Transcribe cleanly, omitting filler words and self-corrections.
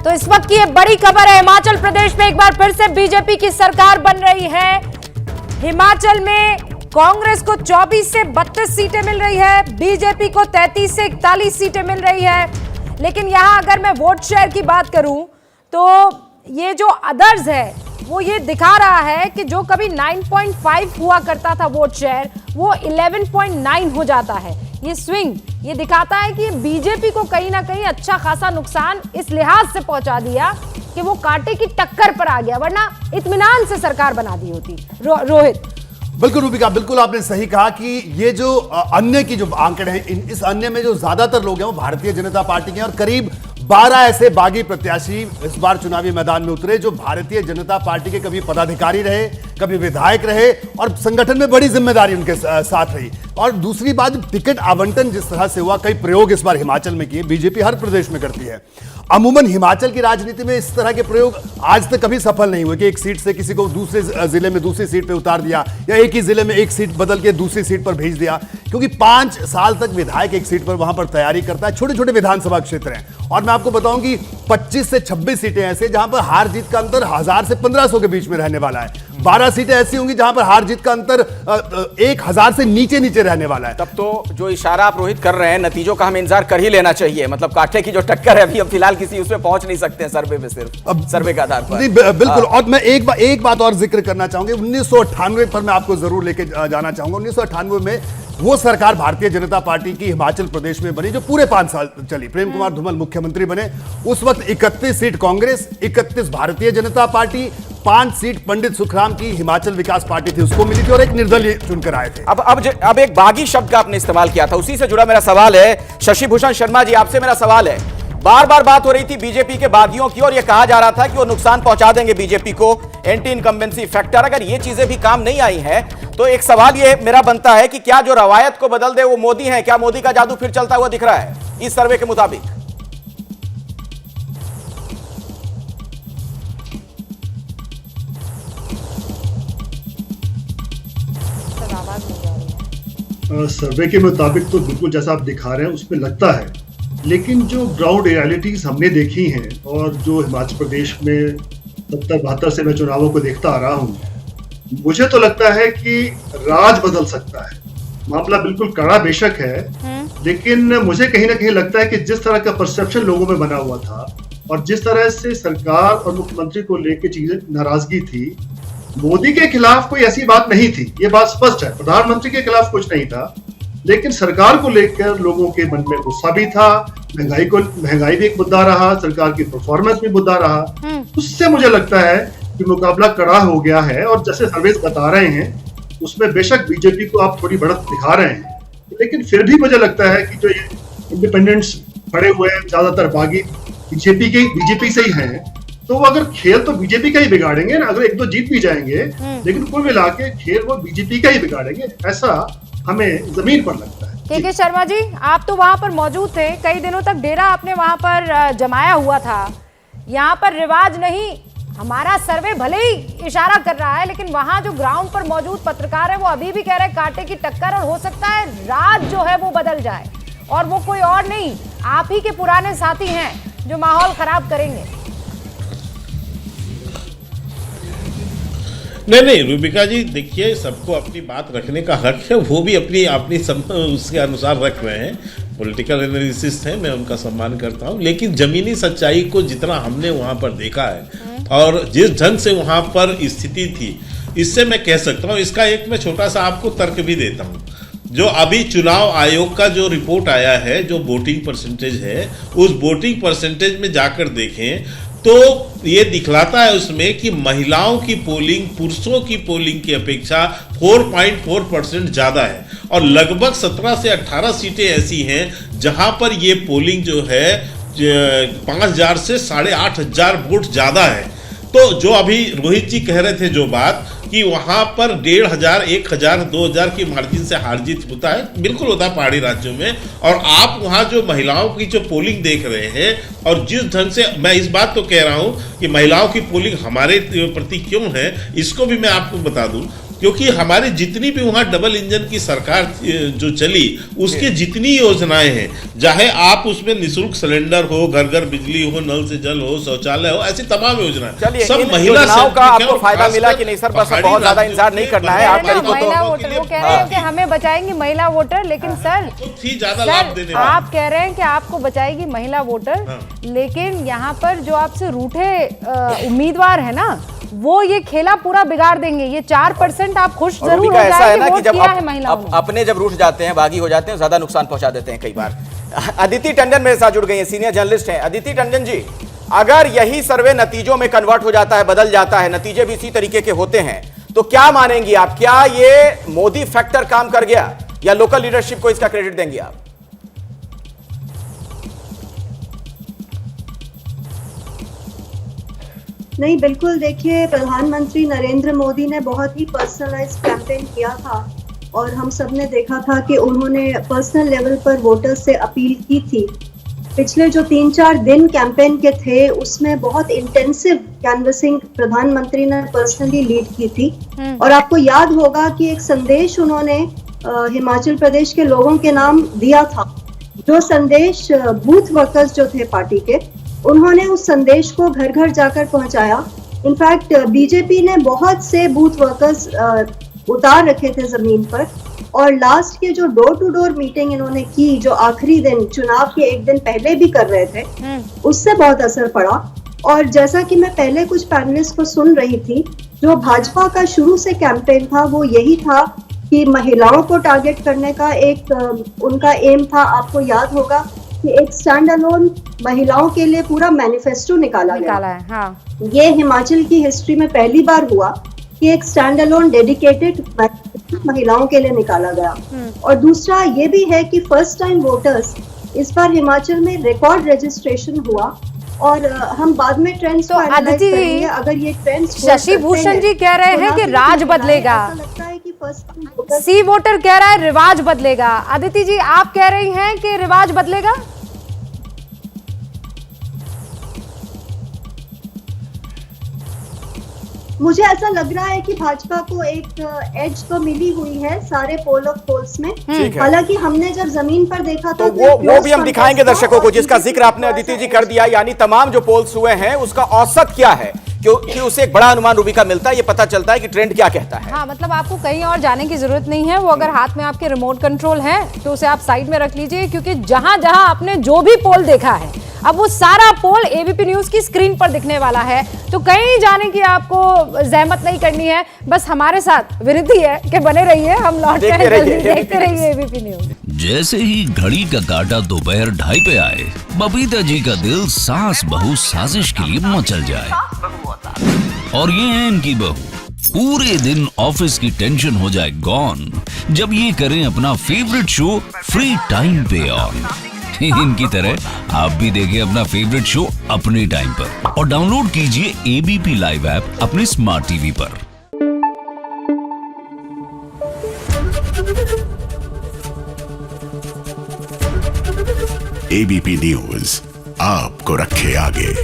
तो इस वक्त की ये बड़ी खबर है, हिमाचल प्रदेश में एक बार फिर से बीजेपी की सरकार बन रही है। हिमाचल में कांग्रेस को 24 से 32 सीटें मिल रही है, बीजेपी को 33 से 41 सीटें मिल रही है। लेकिन यहां अगर मैं वोट शेयर की बात करूं तो ये जो अदर्स है वो ये दिखा रहा है कि जो कभी 9.5 हुआ करता था वोट शेयर, वो 11.9 हो जाता है। ये स्विंग ये दिखाता है कि बीजेपी को कहीं ना कहीं अच्छा खासा नुकसान इस लिहाज से पहुंचा दिया कि वो कांटे की टक्कर पर आ गया, वरना इत्मीनान से सरकार बना दी होती। रोहित। बिल्कुल रूबिका, बिल्कुल आपने सही कहा कि ये जो अन्य की जो आंकड़े हैं, इस अन्य में जो ज्यादातर लोग हैं वो भारतीय जनता पार्टी के हैं और करीब 12 ऐसे बागी प्रत्याशी इस बार चुनावी मैदान में उतरे जो भारतीय जनता पार्टी के कभी पदाधिकारी रहे, कभी विधायक रहे और संगठन में बड़ी जिम्मेदारी उनके साथ रही। और दूसरी बात, टिकट आवंटन जिस तरह से हुआ, कई प्रयोग इस बार हिमाचल में किए, बीजेपी हर प्रदेश में करती है। अमूमन हिमाचल की राजनीति में इस तरह के प्रयोग आज तक कभी सफल नहीं हुए कि एक सीट से किसी को दूसरे जिले में दूसरी सीट पे उतार दिया या एक ही जिले में एक सीट बदल के दूसरी सीट पर भेज दिया, क्योंकि 5 साल तक विधायक एक सीट पर वहां पर तैयारी करता है। छोटे छोटे विधानसभा क्षेत्र हैं और मैं आपको बताऊं कि 25 से 26 सीटें ऐसे जहां पर हार जीत का अंतर 1000 से 1500 के बीच में रहने वाला है। 12 सीटें ऐसी होंगी जहां पर हार जीत का अंतर 1000 से नीचे रहने वाला है। तब तो जो इशारा आप रोहित कर रहे हैं, नतीजों का हमें इंतजार कर ही लेना चाहिए। मतलब कांटे की जो टक्कर है अभी अब फिलहाल किसी उसमें पहुंच नहीं सकते हैं सर्वे में, सिर्फ अब सर्वे के आधार पर। बिल्कुल। और मैं एक बात और जिक्र करना चाहूंगा, 1998 पर मैं आपको जरूर लेके जाना चाहूंगा। 1998 में वो सरकार भारतीय जनता पार्टी की हिमाचल प्रदेश में बनी जो पूरे 5 साल चली। प्रेम कुमार धूमल मुख्यमंत्री बने। उस वक्त 31 seat Congress, 31 Bharatiya Janata party, 5 seat Pandit Sukhram की हिमाचल विकास पार्टी थी उसको मिली थी और एक निर्दलीय चुनकर आए थे। अब एक बागी शब्द का आपने इस्तेमाल किया था, उसी से जुड़ा मेरा सवाल है। शशि भूषण शर्मा जी, आपसे मेरा सवाल है, बार बार बात हो रही थी बीजेपी के बागियों की और यह कहा जा रहा था कि वो नुकसान पहुंचा देंगे बीजेपी को, एंटी इनकम्बेंसी फैक्टर। अगर ये चीजें भी काम नहीं आई हैं तो एक सवाल ये मेरा बनता है कि क्या जो रवायत को बदल दे वो मोदी है? क्या मोदी का जादू फिर चलता हुआ दिख रहा है इस सर्वे के मुताबिक? सर्वे के मुताबिक तो बिल्कुल जैसा आप दिखा रहे हैं उसमें लगता है, लेकिन जो ग्राउंड रियलिटीज हमने देखी हैं और जो हिमाचल प्रदेश में 70-72 से मैं चुनावों को देखता आ रहा हूँ, मुझे तो लगता है कि राज बदल सकता है। मामला बिल्कुल कड़ा बेशक है, लेकिन मुझे कहीं ना कहीं लगता है कि जिस तरह का परसेप्शन लोगों में बना हुआ था और जिस तरह से सरकार और मुख्यमंत्री को लेकर चीजें नाराजगी थी, मोदी के खिलाफ कोई ऐसी बात नहीं थी, ये बात स्पष्ट है। प्रधानमंत्री के खिलाफ कुछ नहीं था, लेकिन सरकार को लेकर लोगों के मन में गुस्सा भी था, महंगाई भी एक मुद्दा रहा, सरकार की परफॉर्मेंस भी मुद्दा रहा। उससे मुझे लगता है कि मुकाबला कड़ा हो गया है और जैसे सर्वे बता रहे हैं उसमें बेशक बीजेपी को आप थोड़ी बढ़त दिखा रहे हैं, लेकिन फिर भी मुझे लगता है कि जो ये इंडिपेंडेंट्स खड़े हुए हैं ज्यादातर बागी बीजेपी से ही हैं, तो वो अगर खेल तो बीजेपी का ही बिगाड़ेंगे ना। अगर 1-2 जीत भी जाएंगे, लेकिन कुल मिला के खेल वो बीजेपी का ही बिगाड़ेंगे, ऐसा हमें जमीन पर लगता है। के शर्मा जी, आप तो वहां पर मौजूद थे, कई दिनों तक डेरा आपने वहां पर जमाया हुआ था। यहाँ पर रिवाज नहीं, हमारा सर्वे भले ही इशारा कर रहा है, लेकिन वहां जो ग्राउंड पर मौजूद पत्रकार है वो अभी भी कह रहे हैं कांटे की टक्कर, और हो सकता है राज जो है वो बदल जाए और वो कोई और नहीं, आप ही के पुराने साथी हैं जो माहौल खराब करेंगे। नहीं रूबिका जी, देखिए, सबको अपनी बात रखने का हक है, वो भी अपनी उसके अनुसार रख रहे हैं, पॉलिटिकल एनालिसिस है, मैं उनका सम्मान करता हूं। लेकिन जमीनी सच्चाई को जितना हमने वहां पर देखा है और जिस ढंग से वहां पर स्थिति थी, इससे मैं कह सकता हूं, इसका एक मैं छोटा सा आपको तर्क भी देता हूं। जो अभी चुनाव आयोग का जो रिपोर्ट आया है, जो वोटिंग परसेंटेज है, उस वोटिंग परसेंटेज में जाकर देखें तो ये दिखलाता है उसमें कि महिलाओं की पोलिंग पुरुषों की पोलिंग की अपेक्षा 4.4% ज़्यादा है और लगभग 17 से 18 सीटें ऐसी हैं जहां पर ये पोलिंग जो है 5000 से 8500 वोट ज़्यादा है। तो जो अभी रोहित जी कह रहे थे जो बात कि वहां पर 1500, 1000, 2000 की मार्जिन से हार जीत होता है, बिल्कुल होता है पहाड़ी राज्यों में। और आप वहां जो महिलाओं की जो पोलिंग देख रहे हैं और जिस ढंग से, मैं इस बात तो कह रहा हूं कि महिलाओं की पोलिंग हमारे प्रति क्यों है, इसको भी मैं आपको बता दूं क्योंकि हमारी जितनी भी वहां डबल इंजन की सरकार जो चली उसके जितनी योजनाएं हैं, चाहे आप उसमें निःशुल्क सिलेंडर हो, घर घर बिजली हो, नल से जल हो, शौचालय हो, ऐसी तमाम योजनाएं सब महिला का आपको फायदा मिला कि नहीं सर? बस बहुत ज्यादा इंतजार नहीं करना है। आप महिला वोटर, वो कह रहे हैं कि हमें बचाएंगी महिला वोटर, लेकिन सर ज्यादा लाभ देने आप कह रहे हैं कि आपको बचाएगी महिला वोटर, लेकिन यहाँ पर जो आपसे रूठे उम्मीदवार है ना, वो ये खेला पूरा बिगाड़ देंगे। ये 4% आप खुश जरूर हो ऐसा है ना कि जब अपने जब रूठ जाते हैं, बागी हो जाते हैं, ज्यादा नुकसान पहुंचा देते हैं कई बार। अदिति टंडन मेरे साथ जुड़ गई हैं, सीनियर जर्नलिस्ट हैं। अदिति टंडन जी, अगर यही सर्वे नतीजों में कन्वर्ट हो जाता है, बदल जाता है, नतीजे भी इसी तरीके के होते हैं, तो क्या मानेंगी आप? क्या ये मोदी फैक्टर काम कर गया या लोकल लीडरशिप को इसका क्रेडिट देंगे आप? नहीं, बिल्कुल। देखिए, प्रधानमंत्री नरेंद्र मोदी ने बहुत ही पर्सनलाइज कैंपेन किया था और हम सब ने देखा था कि उन्होंने पर्सनल लेवल पर वोटर्स से अपील की थी। पिछले जो 3-4 दिन कैंपेन के थे उसमें बहुत इंटेंसिव कैनवसिंग प्रधानमंत्री ने पर्सनली लीड की थी। और आपको याद होगा कि एक संदेश उन्होंने हिमाचल प्रदेश के लोगों के नाम दिया था। जो संदेश बूथ वर्कर्स जो थे पार्टी के, उन्होंने उस संदेश को घर घर जाकर पहुंचाया। इनफैक्ट बीजेपी ने बहुत से बूथ वर्कर्स उतार रखे थे जमीन पर, और लास्ट के जो डोर टू डोर मीटिंग इन्होंने की, जो आखिरी दिन चुनाव के एक दिन पहले भी कर रहे थे, उससे बहुत असर पड़ा। और जैसा कि मैं पहले कुछ पैनलिस्ट को सुन रही थी, जो भाजपा का शुरू से कैंपेन था वो यही था कि महिलाओं को टारगेट करने का एक उनका एम था। आपको याद होगा कि एक स्टैंड अलोन महिलाओं के लिए पूरा मैनिफेस्टो निकाला है। हाँ। ये हिमाचल की हिस्ट्री में पहली बार हुआ कि एक स्टैंड अलोन डेडिकेटेड महिलाओं के लिए निकाला गया। और दूसरा ये भी है कि फर्स्ट टाइम वोटर्स इस बार हिमाचल में रिकॉर्ड रजिस्ट्रेशन हुआ। और हम बाद में ट्रेंड्स को एनालाइज करेंगे। अगर ये ट्रेंड्स, शशि भूषण जी कह रहे हैं कि राज बदलेगा, लगता है कि फर्स्ट सी वोटर कह रहा है रिवाज बदलेगा। अदिति जी, आप कह रही हैं कि रिवाज बदलेगा? मुझे ऐसा लग रहा है कि भाजपा को एक एज तो मिली हुई है सारे पोल ऑफ पोल्स में। हालांकि हमने जब जमीन पर देखा था तो वो भी हम दिखाएंगे दर्शकों को, जिसका जिक्र आपने अदिति जी कर दिया। यानी तमाम जो पोल्स हुए हैं उसका औसत क्या है, क्योंकि उसे एक बड़ा अनुमान रूबिका मिलता है, ये पता चलता है कि ट्रेंड क्या कहता है। हाँ, मतलब आपको कहीं और जाने की जरूरत नहीं है। वो अगर हाथ में आपके रिमोट कंट्रोल है तो उसे आप साइड में रख लीजिए, क्योंकि जहां जहां आपने जो भी पोल देखा है, अब वो सारा पोल एबीपी न्यूज की स्क्रीन पर दिखने वाला है। तो कहीं जाने की आपको जहमत नहीं करनी है, बस हमारे साथ विनती है कि बने रहिए। हम लौटते हैं जल्दी, देखते रहिए एबीपी न्यूज। जैसे ही घड़ी का काटा दोपहर 2:30 पे आए, बबीता जी का दिल सास बहू साजिश के लिए मचल जाए। और ये है इनकी बहू, पूरे दिन ऑफिस की टेंशन हो जाए गॉन जब ये करें अपना फेवरेट शो फ्री टाइम पे ऑन। इनकी तरह आप भी देखिए अपना फेवरेट शो अपने टाइम पर और डाउनलोड कीजिए एबीपी लाइव ऐप अपने स्मार्ट टीवी पर। एबीपी न्यूज आपको रखे आगे।